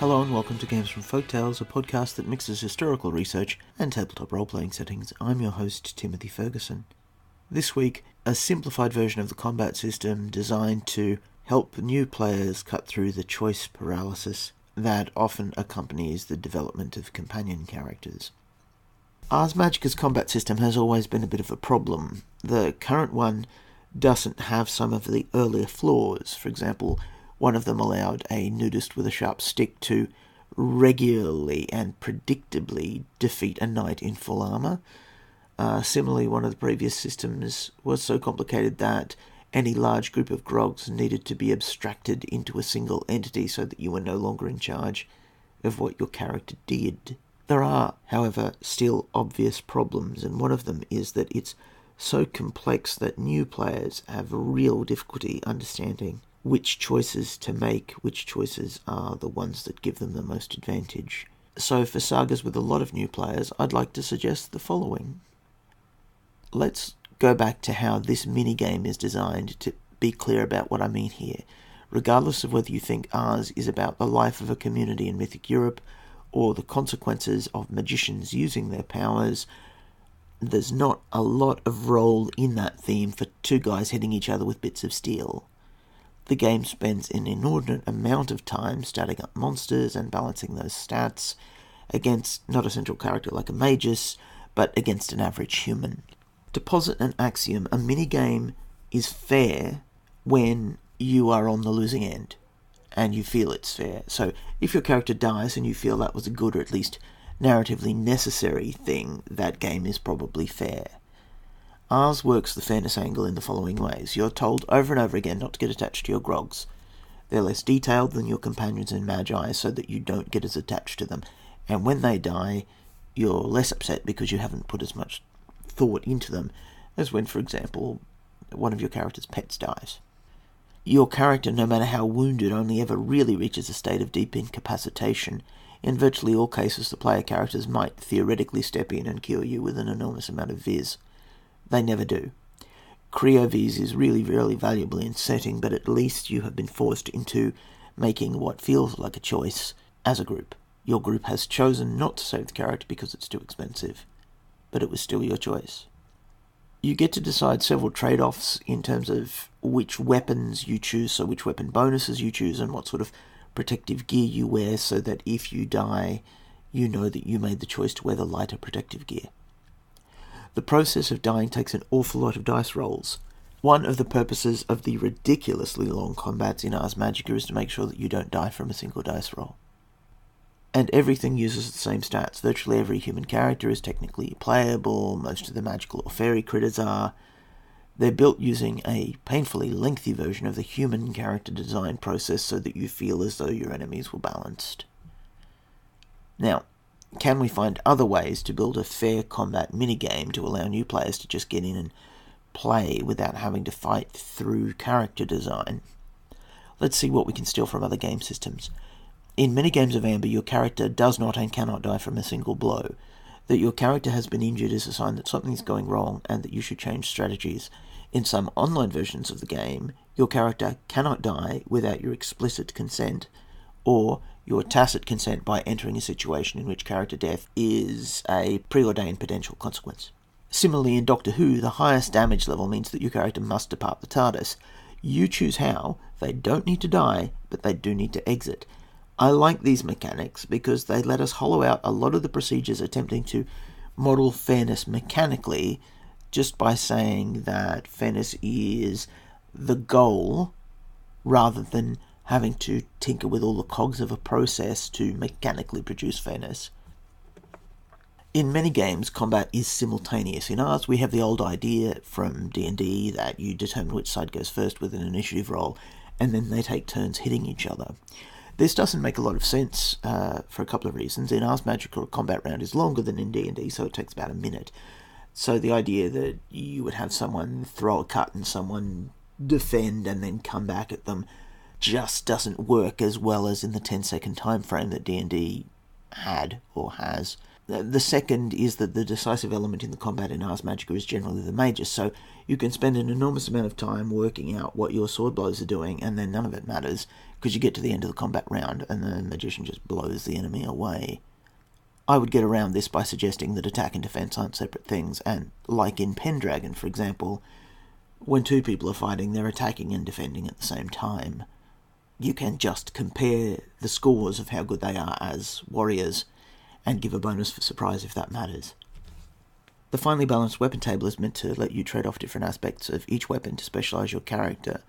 Hello and welcome to Games from Folktales, a podcast that mixes historical research and tabletop role-playing settings. I'm your host, Timothy Ferguson. This week, a simplified version of the combat system designed to help new players cut through the choice paralysis that often accompanies the development of companion characters. Ars Magica's combat system has always been a bit of a problem. The current one doesn't have some of the earlier flaws. For example, one of them allowed a nudist with a sharp stick to regularly and predictably defeat a knight in full armor. Similarly, one of the previous systems was so complicated that any large group of grogs needed to be abstracted into a single entity so that you were no longer in charge of what your character did. There are, however, still obvious problems, and one of them is that it's so complex that new players have real difficulty understanding which choices to make, which choices are the ones that give them the most advantage. So for sagas with a lot of new players, I'd like to suggest the following. Let's go back to how this minigame is designed to be clear about what I mean here. Regardless of whether you think Ars is about the life of a community in mythic Europe or the consequences of magicians using their powers, there's not a lot of role in that theme for two guys hitting each other with bits of steel. The game spends an inordinate amount of time starting up monsters and balancing those stats against not a central character like a magus, but against an average human. To posit an axiom, a minigame is fair when you are on the losing end and you feel it's fair. So if your character dies and you feel that was a good or at least narratively necessary thing, that game is probably fair. Ars works the fairness angle in the following ways. You're told over and over again not to get attached to your grogs. They're less detailed than your companions and magi so that you don't get as attached to them. And when they die, you're less upset because you haven't put as much thought into them as when, for example, one of your character's pets dies. Your character, no matter how wounded, only ever really reaches a state of deep incapacitation. In virtually all cases, the player characters might theoretically step in and cure you with an enormous amount of viz. They never do. Creo-viz is really, really valuable in setting, but at least you have been forced into making what feels like a choice as a group. Your group has chosen not to save the character because it's too expensive, but it was still your choice. You get to decide several trade-offs in terms of which weapons you choose, so which weapon bonuses you choose, and what sort of protective gear you wear, so that if you die, you know that you made the choice to wear the lighter protective gear. The process of dying takes an awful lot of dice rolls. One of the purposes of the ridiculously long combats in Ars Magica is to make sure that you don't die from a single dice roll. And everything uses the same stats. Virtually every human character is technically playable, most of the magical or fairy critters are. They're built using a painfully lengthy version of the human character design process so that you feel as though your enemies were balanced. Now, can we find other ways to build a fair combat minigame to allow new players to just get in and play without having to fight through character design? Let's see what we can steal from other game systems. In many games of Amber, your character does not and cannot die from a single blow. That your character has been injured is a sign that something's going wrong and that you should change strategies. In some online versions of the game, your character cannot die without your explicit consent, or your tacit consent by entering a situation in which character death is a preordained potential consequence. Similarly, in Doctor Who, the highest damage level means that your character must depart the TARDIS. You choose how. They don't need to die, but they do need to exit. I like these mechanics because they let us hollow out a lot of the procedures attempting to model fairness mechanically just by saying that fairness is the goal rather than having to tinker with all the cogs of a process to mechanically produce fairness. In many games, combat is simultaneous. In ours, we have the old idea from D&D that you determine which side goes first with an initiative roll, and then they take turns hitting each other. This doesn't make a lot of sense for a couple of reasons. In Ars Magica, a combat round is longer than in D&D, so it takes about a minute. So the idea that you would have someone throw a cut and someone defend and then come back at them just doesn't work as well as in the 10-second time frame that D&D had or has. The second is that the decisive element in the combat in Ars Magica is generally the magus, so you can spend an enormous amount of time working out what your sword blows are doing, and then none of it matters, because you get to the end of the combat round, and the magician just blows the enemy away. I would get around this by suggesting that attack and defense aren't separate things, and like in Pendragon, for example, when two people are fighting, they're attacking and defending at the same time. You can just compare the scores of how good they are as warriors and give a bonus for surprise if that matters. The finely balanced weapon table is meant to let you trade off different aspects of each weapon to specialize your character,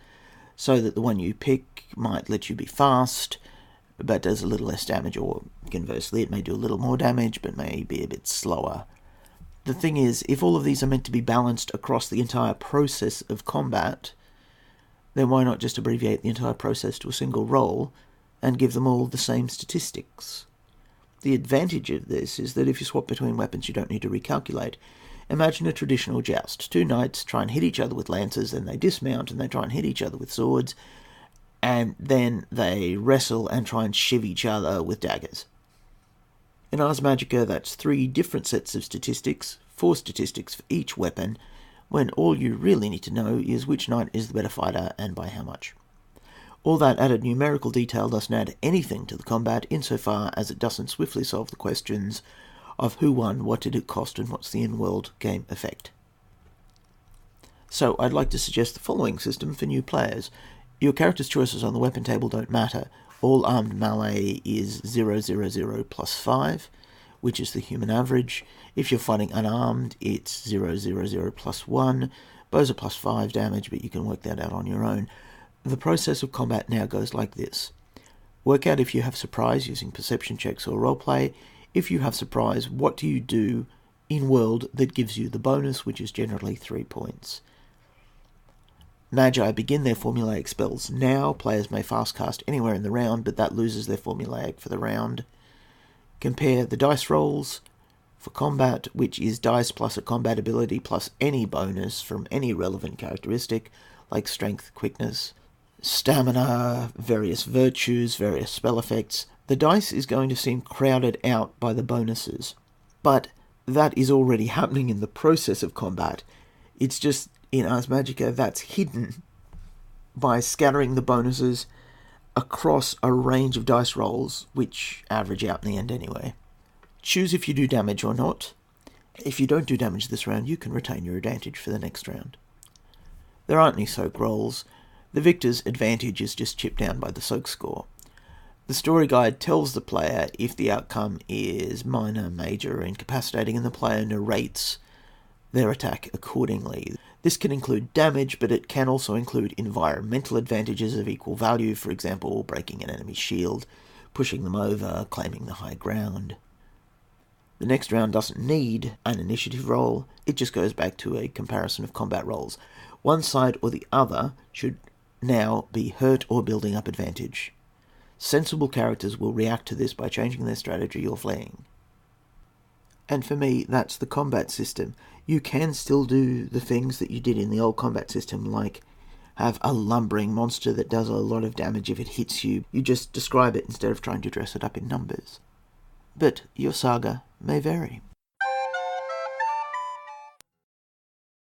so that the one you pick might let you be fast, but does a little less damage, or conversely, it may do a little more damage, but may be a bit slower. The thing is, if all of these are meant to be balanced across the entire process of combat, then why not just abbreviate the entire process to a single roll and give them all the same statistics? The advantage of this is that if you swap between weapons, you don't need to recalculate. Imagine a traditional joust. Two knights try and hit each other with lances, then they dismount and they try and hit each other with swords, and then they wrestle and try and shiv each other with daggers. In Ars Magica, that's 3 different sets of statistics, 4 statistics for each weapon, when all you really need to know is which knight is the better fighter and by how much. All that added numerical detail doesn't add anything to the combat insofar as it doesn't swiftly solve the questions of who won, what did it cost, and what's the in-world game effect. So I'd like to suggest the following system for new players. Your character's choices on the weapon table don't matter. All armed melee is 000 plus 5, which is the human average. If you're fighting unarmed, it's 000 plus 1. Bows are plus 5 damage, but you can work that out on your own. The process of combat now goes like this. Work out if you have surprise using perception checks or roleplay. If you have surprise, what do you do in world that gives you the bonus, which is generally 3 points. Magi begin their formulaic spells now. Players may fast cast anywhere in the round, but that loses their formulaic for the round. Compare the dice rolls for combat, which is dice plus a combat ability plus any bonus from any relevant characteristic, like strength, quickness, stamina, various virtues, various spell effects. The dice is going to seem crowded out by the bonuses, but that is already happening in the process of combat. It's just, in Ars Magica, that's hidden by scattering the bonuses across a range of dice rolls, which average out in the end anyway. Choose if you do damage or not. If you don't do damage this round, you can retain your advantage for the next round. There aren't any soak rolls. The victor's advantage is just chipped down by the soak score. The story guide tells the player if the outcome is minor, major, or incapacitating, and the player narrates their attack accordingly. This can include damage, but it can also include environmental advantages of equal value, for example, breaking an enemy's shield, pushing them over, claiming the high ground. The next round doesn't need an initiative roll, it just goes back to a comparison of combat rolls. One side or the other should now be hurt or building up advantage. Sensible characters will react to this by changing their strategy or fleeing. And for me, that's the combat system. You can still do the things that you did in the old combat system, like have a lumbering monster that does a lot of damage if it hits you. You just describe it instead of trying to dress it up in numbers. But your saga may vary.